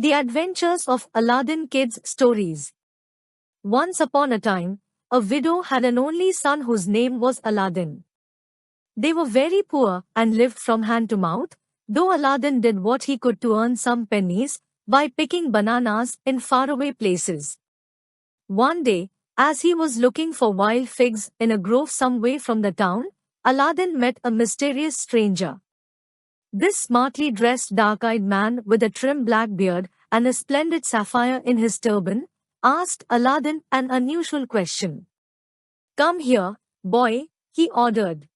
The Adventures of Aladdin Kids Stories. Once upon a time, a widow had an only son whose name was Aladdin. They were very poor and lived from hand to mouth, though Aladdin did what he could to earn some pennies by picking bananas in faraway places. One day, as he was looking for wild figs in a grove some way from the town, Aladdin met a mysterious stranger. This smartly dressed dark-eyed man with a trim black beard and a splendid sapphire in his turban asked Aladdin an unusual question. "Come here, boy," he ordered.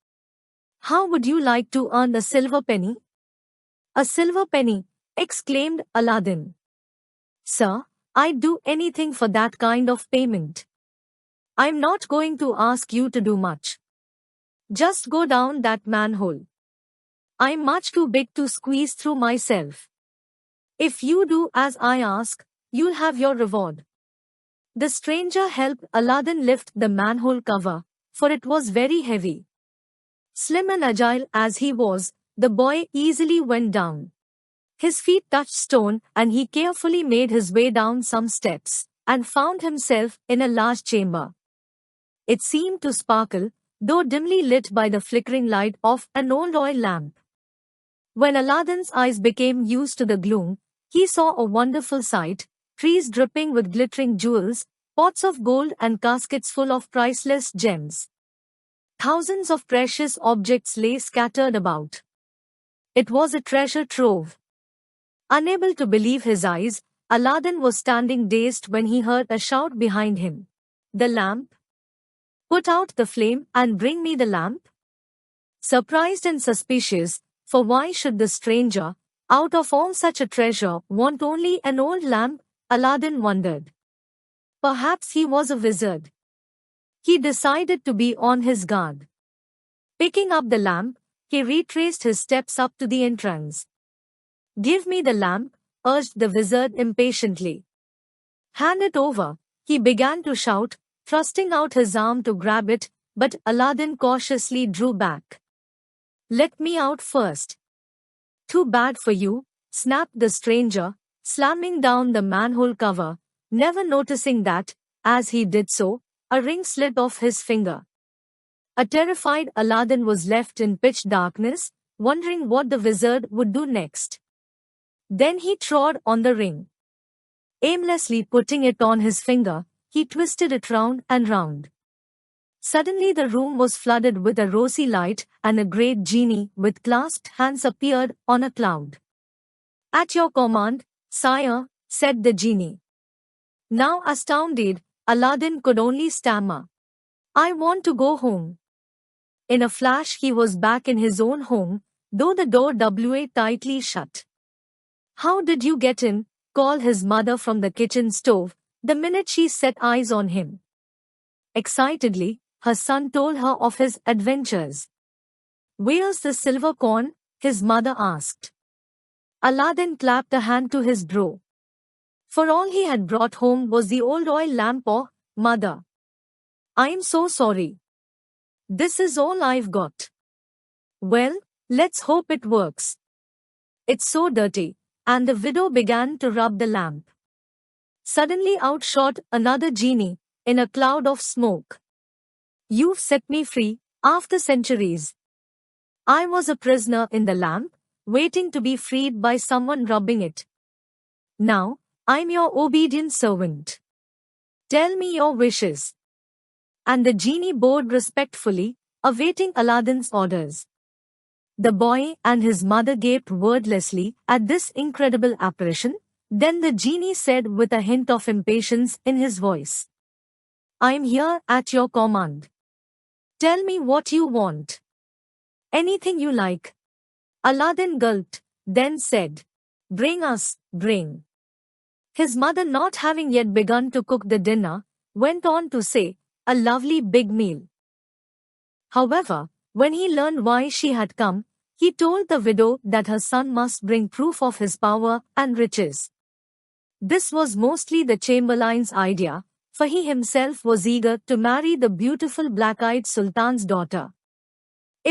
"How would you like to earn a silver penny?" "A silver penny," exclaimed Aladdin. "Sir, I'd do anything for that kind of payment. I'm not going to ask you to do much. Just go down that manhole. I'm much too big to squeeze through myself. If you do as I ask, you'll have your reward." The stranger helped Aladdin lift the manhole cover, for it was very heavy. Slim and agile as he was, the boy easily went down. His feet touched stone and he carefully made his way down some steps, and found himself in a large chamber. It seemed to sparkle, though dimly lit by the flickering light of an old oil lamp. When Aladdin's eyes became used to the gloom, he saw a wonderful sight: trees dripping with glittering jewels, pots of gold and caskets full of priceless gems. Thousands of precious objects lay scattered about. It was a treasure trove. Unable to believe his eyes, Aladdin was standing dazed when he heard a shout behind him. "The lamp! Put out the flame and bring me the lamp." Surprised and suspicious, for why should the stranger, out of all such a treasure, want only an old lamp? Aladdin wondered. Perhaps he was a wizard. He decided to be on his guard. Picking up the lamp, he retraced his steps up to the entrance. "Give me the lamp," urged the wizard impatiently. "Hand it over," he began to shout, thrusting out his arm to grab it, but Aladdin cautiously drew back. "Let me out first." "Too bad for you," snapped the stranger, slamming down the manhole cover, never noticing that, as he did so, a ring slid off his finger. A terrified Aladdin was left in pitch darkness, wondering what the wizard would do next. Then he trod on the ring. Aimlessly putting it on his finger, he twisted it round and round. Suddenly the room was flooded with a rosy light, and a great genie with clasped hands appeared on a cloud. "At your command, sire," said the genie. Now astounded, Aladdin could only stammer, "I want to go home." In a flash he was back in his own home, though the door was tightly shut. "How did you get in?" called his mother from the kitchen stove, the minute she set eyes on him. Excitedly, her son told her of his adventures. "Where's the silver corn?" his mother asked. Aladdin clapped a hand to his brow. For all he had brought home was the old oil lamp. "Oh, mother, I'm so sorry. This is all I've got." "Well, let's hope it works. It's so dirty," and the widow began to rub the lamp. Suddenly out shot another genie, in a cloud of smoke. "You've set me free, after centuries. I was a prisoner in the lamp, waiting to be freed by someone rubbing it. Now, I'm your obedient servant. Tell me your wishes." And the genie bowed respectfully, awaiting Aladdin's orders. The boy and his mother gaped wordlessly at this incredible apparition. Then the genie said with a hint of impatience in his voice, "I'm here at your command. Tell me what you want." "Anything you like." Aladdin gulped, then said, bring." His mother, not having yet begun to cook the dinner, went on to say, "A lovely big meal." However, when he learned why she had come, he told the widow that her son must bring proof of his power and riches. This was mostly the Chamberlain's idea, for he himself was eager to marry the beautiful black-eyed Sultan's daughter.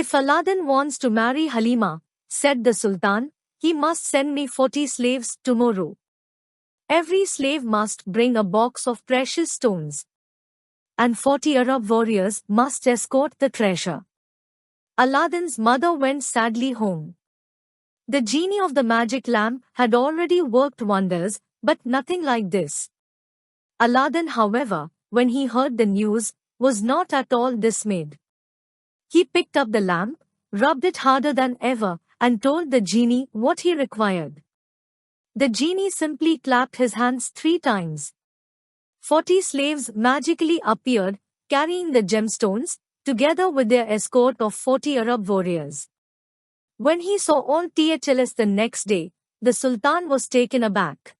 "If Aladdin wants to marry Halima," said the Sultan, "he must send me 40 slaves tomorrow." Every slave must bring a box of precious stones, and 40 Arab warriors must escort the treasure. Aladdin's mother went sadly home. The genie of the magic lamp had already worked wonders, but nothing like this. Aladdin, however, when he heard the news, was not at all dismayed. He picked up the lamp, rubbed it harder than ever, and told the genie what he required. The genie simply clapped his hands 3 times. 40 slaves magically appeared, carrying the gemstones, together with their escort of 40 Arab warriors. When he saw all THLS the next day, the Sultan was taken aback.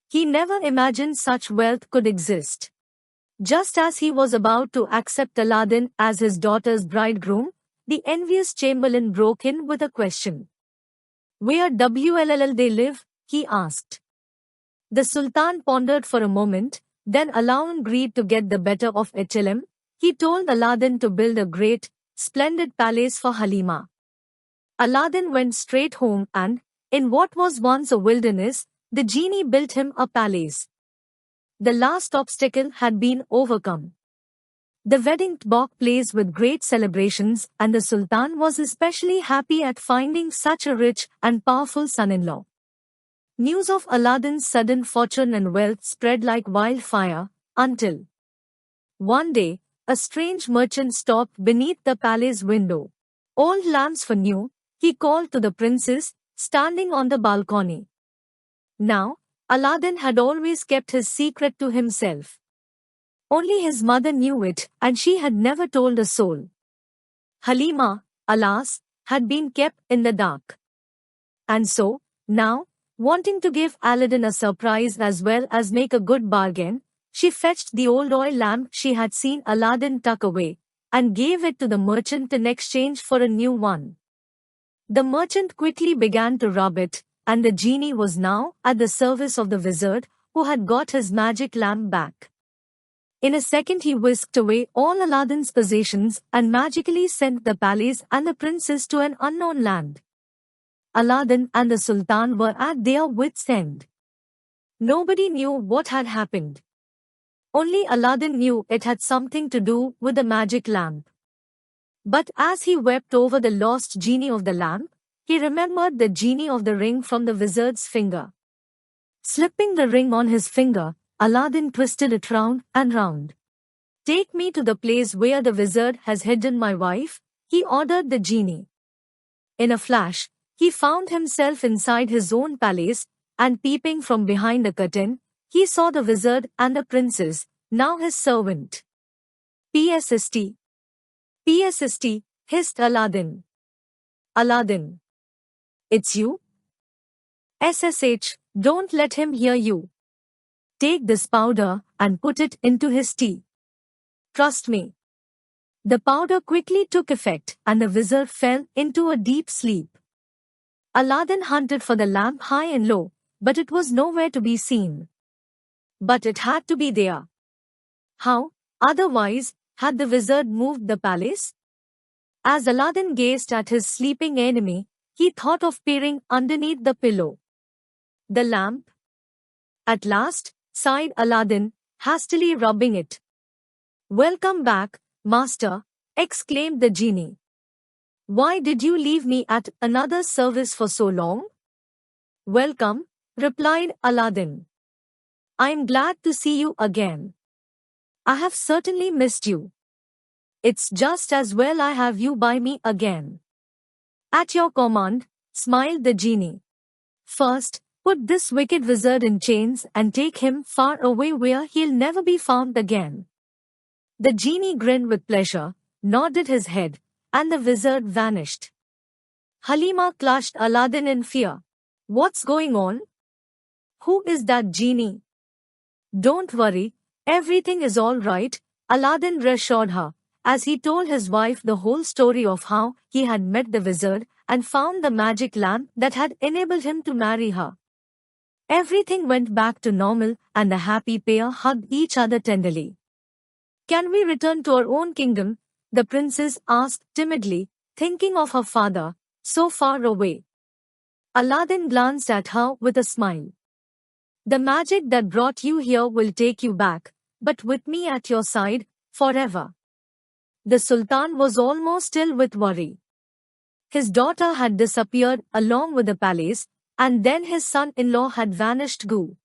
He never imagined such wealth could exist. Just as he was about to accept Aladdin as his daughter's bridegroom, the envious chamberlain broke in with a question. "Where WLLL they live?" he asked. The Sultan pondered for a moment, then allowing greed to get the better of HLM, he told Aladdin to build a great, splendid palace for Halima. Aladdin went straight home and, in what was once a wilderness, the genie built him a palace. The last obstacle had been overcome. The wedding took place with great celebrations, and the Sultan was especially happy at finding such a rich and powerful son-in-law. News of Aladdin's sudden fortune and wealth spread like wildfire, until one day, a strange merchant stopped beneath the palace window. "Old lamps for new," he called to the princess, standing on the balcony. Now, Aladdin had always kept his secret to himself. Only his mother knew it, and she had never told a soul. Halima, alas, had been kept in the dark. And so, now, wanting to give Aladdin a surprise as well as make a good bargain, she fetched the old oil lamp she had seen Aladdin tuck away, and gave it to the merchant in exchange for a new one. The merchant quickly began to rub it, and the genie was now at the service of the wizard, who had got his magic lamp back. In a second he whisked away all Aladdin's possessions and magically sent the palace and the princess to an unknown land. Aladdin and the Sultan were at their wits' end. Nobody knew what had happened. Only Aladdin knew it had something to do with the magic lamp. But as he wept over the lost genie of the lamp, he remembered the genie of the ring from the wizard's finger. Slipping the ring on his finger, Aladdin twisted it round and round. "Take me to the place where the wizard has hidden my wife," he ordered the genie. In a flash, he found himself inside his own palace, and peeping from behind a curtain, he saw the wizard and the princess, now his servant. "PSST. PSST, hissed Aladdin. "Aladdin. It's you? SSH, don't let him hear you. Take this powder and put it into his tea. Trust me." The powder quickly took effect, and the wizard fell into a deep sleep. Aladdin hunted for the lamp high and low, but it was nowhere to be seen. But it had to be there. How, otherwise, had the wizard moved the palace? As Aladdin gazed at his sleeping enemy, he thought of peering underneath the pillow. The lamp? At last, sighed Aladdin, hastily rubbing it. "Welcome back, master," exclaimed the genie. "Why did you leave me at another service for so long?" "Welcome," replied Aladdin. "I am glad to see you again. I have certainly missed you. It's just as well I have you by me again." "At your command," smiled the genie. "First, put this wicked wizard in chains and take him far away where he'll never be found again." The genie grinned with pleasure, nodded his head, and the wizard vanished. Halima clutched Aladdin in fear. "What's going on? Who is that genie?" "Don't worry, everything is all right," Aladdin reassured her, as he told his wife the whole story of how he had met the wizard and found the magic lamp that had enabled him to marry her. Everything went back to normal, and the happy pair hugged each other tenderly. "Can we return to our own kingdom?" the princess asked timidly, thinking of her father, so far away. Aladdin glanced at her with a smile. The magic that brought you here will take you back, but with me at your side, forever. The Sultan was almost ill with worry. His daughter had disappeared along with the palace, and then his son-in-law had vanished too.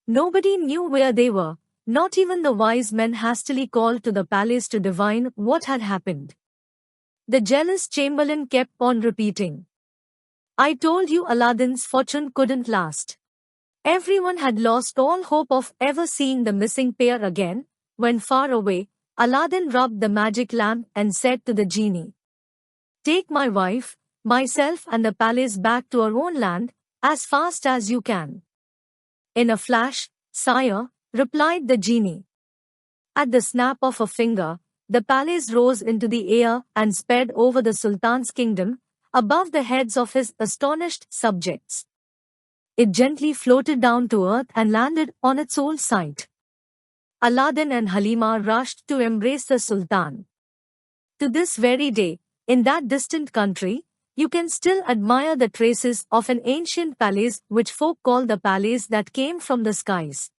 Nobody knew where they were, not even the wise men hastily called to the palace to divine what had happened. The jealous chamberlain kept on repeating, "I told you Aladdin's fortune couldn't last." Everyone had lost all hope of ever seeing the missing pair again, when far away, Aladdin rubbed the magic lamp and said to the genie, "Take my wife, myself and the palace back to our own land, as fast as you can." "In a flash, sire," replied the genie. At the snap of a finger, the palace rose into the air and sped over the Sultan's kingdom, above the heads of his astonished subjects. It gently floated down to earth and landed on its old site. Aladdin and Halima rushed to embrace the Sultan. To this very day, in that distant country, you can still admire the traces of an ancient palace which folk call the palace that came from the skies.